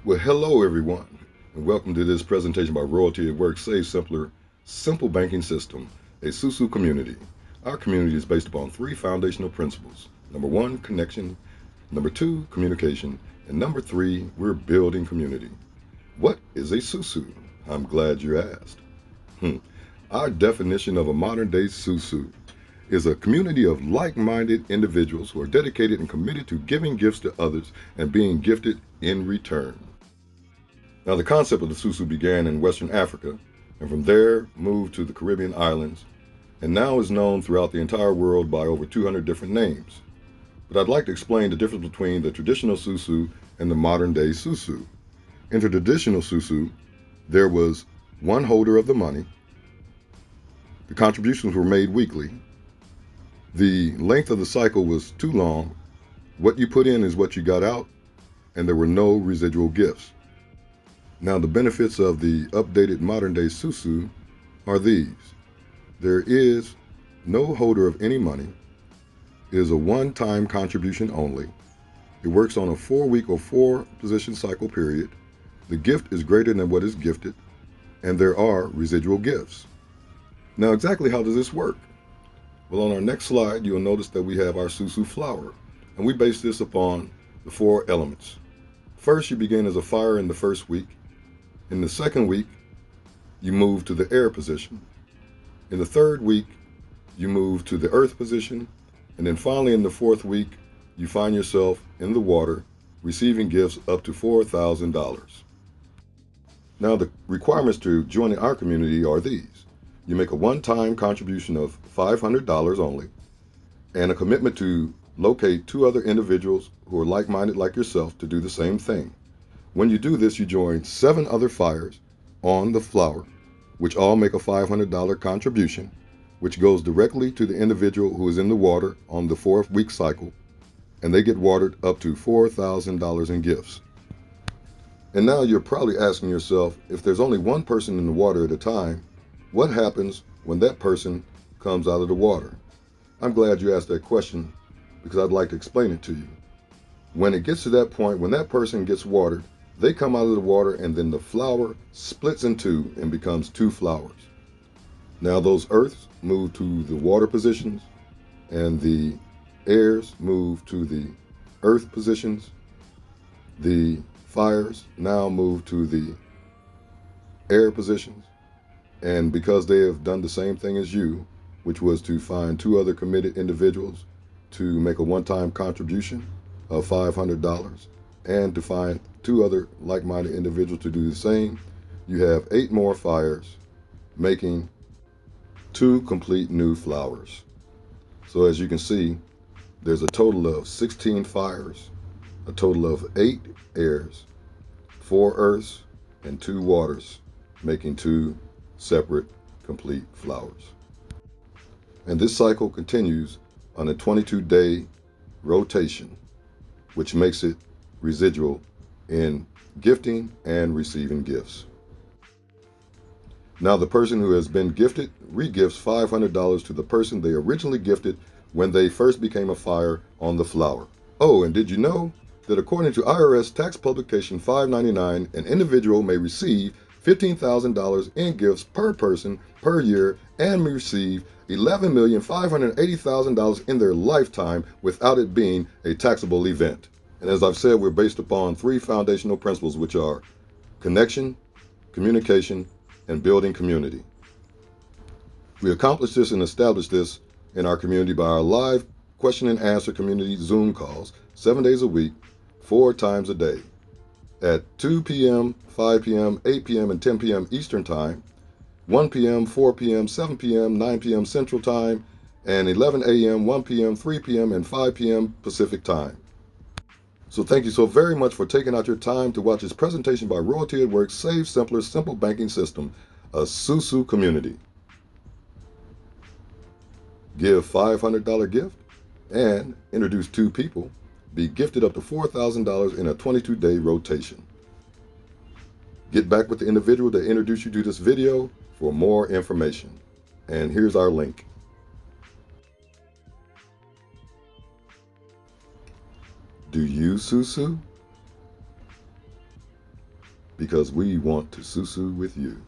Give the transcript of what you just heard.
Well, hello everyone, and welcome to this presentation by Royalty at Work Savesimplr Simple Banking System, a Susu community. Our community is based upon three foundational principles. Number one, connection. Number two, communication. And number three, we're building community. What is a Susu? I'm glad you asked. Our definition of a modern day Susu is a community of like minded individuals who are dedicated and committed to giving gifts to others and being gifted in return. Now, the concept of the Susu began in Western Africa and from there moved to the Caribbean islands and now is known throughout the entire world by over 200 different names. But I'd like to explain the difference between the traditional Susu and the modern day Susu. In the traditional Susu, there was one holder of the money, the contributions were made weekly, the length of the cycle was too long, what you put in is what you got out, and there were no residual gifts. Now, the benefits of the updated modern day Susu are these. There is no holder of any money. It is a one-time contribution only. It works on a 4-week or 4-position cycle period. The gift is greater than what is gifted, and there are residual gifts. Now, exactly how does this work? Well, on our next slide, you'll notice that we have our Susu flower, and we base this upon the 4 elements. First, you begin as a fire in the first week. In the second week, you move to the air position. In the third week, you move to the earth position. And then finally, in the fourth week, you find yourself in the water, receiving gifts up to $4,000. Now, the requirements to joining our community are these. You make a one-time contribution of $500 only, and a commitment to locate 2 other individuals who are like-minded like yourself to do the same thing. When you do this, you join 7 other fires on the flower, which all make a $500 contribution, which goes directly to the individual who is in the water on the 4-week cycle, and they get watered up to $4,000 in gifts. And now you're probably asking yourself, if there's only one person in the water at a time, what happens when that person comes out of the water? I'm glad you asked that question because I'd like to explain it to you. When it gets to that point, when that person gets watered, they come out of the water and then the flower splits in 2 and becomes 2 flowers. Now those earths move to the water positions and the airs move to the earth positions. The fires now move to the air positions. And because they have done the same thing as you, which was to find 2 other committed individuals to make a one-time contribution of $500 and to find 2 other like-minded individuals to do the same, you have 8 more fires making 2 complete new flowers. So as you can see, there's a total of 16 fires, a total of 8 airs, 4 earths, and 2 waters, making 2 separate complete flowers. And this cycle continues on a 22-day rotation, which makes it residual in gifting and receiving gifts. Now the person who has been gifted re-gifts $500 to the person they originally gifted when they first became a fire on the flower. Oh, and did you know that according to IRS tax publication 599, an individual may receive $15,000 in gifts per person per year and may receive $11,580,000 in their lifetime without it being a taxable event. And as I've said, we're based upon 3 foundational principles, which are connection, communication, and building community. We accomplish this and establish this in our community by our live question and answer community Zoom calls 7 days a week, 4 times a day at 2 p.m., 5 p.m., 8 p.m., and 10 p.m. Eastern Time, 1 p.m., 4 p.m., 7 p.m., 9 p.m. Central Time, and 11 a.m., 1 p.m., 3 p.m., and 5 p.m. Pacific Time. So thank you so very much for taking out your time to watch this presentation by Royalty at Work Savesimplr Simple Banking System, a Susu community. Give $500 gift and introduce 2 people. Be gifted up to $4,000 in a 22-day rotation. Get back with the individual that introduced you to this video for more information. And here's our link. Do you, Susu? because we want to Susu with you.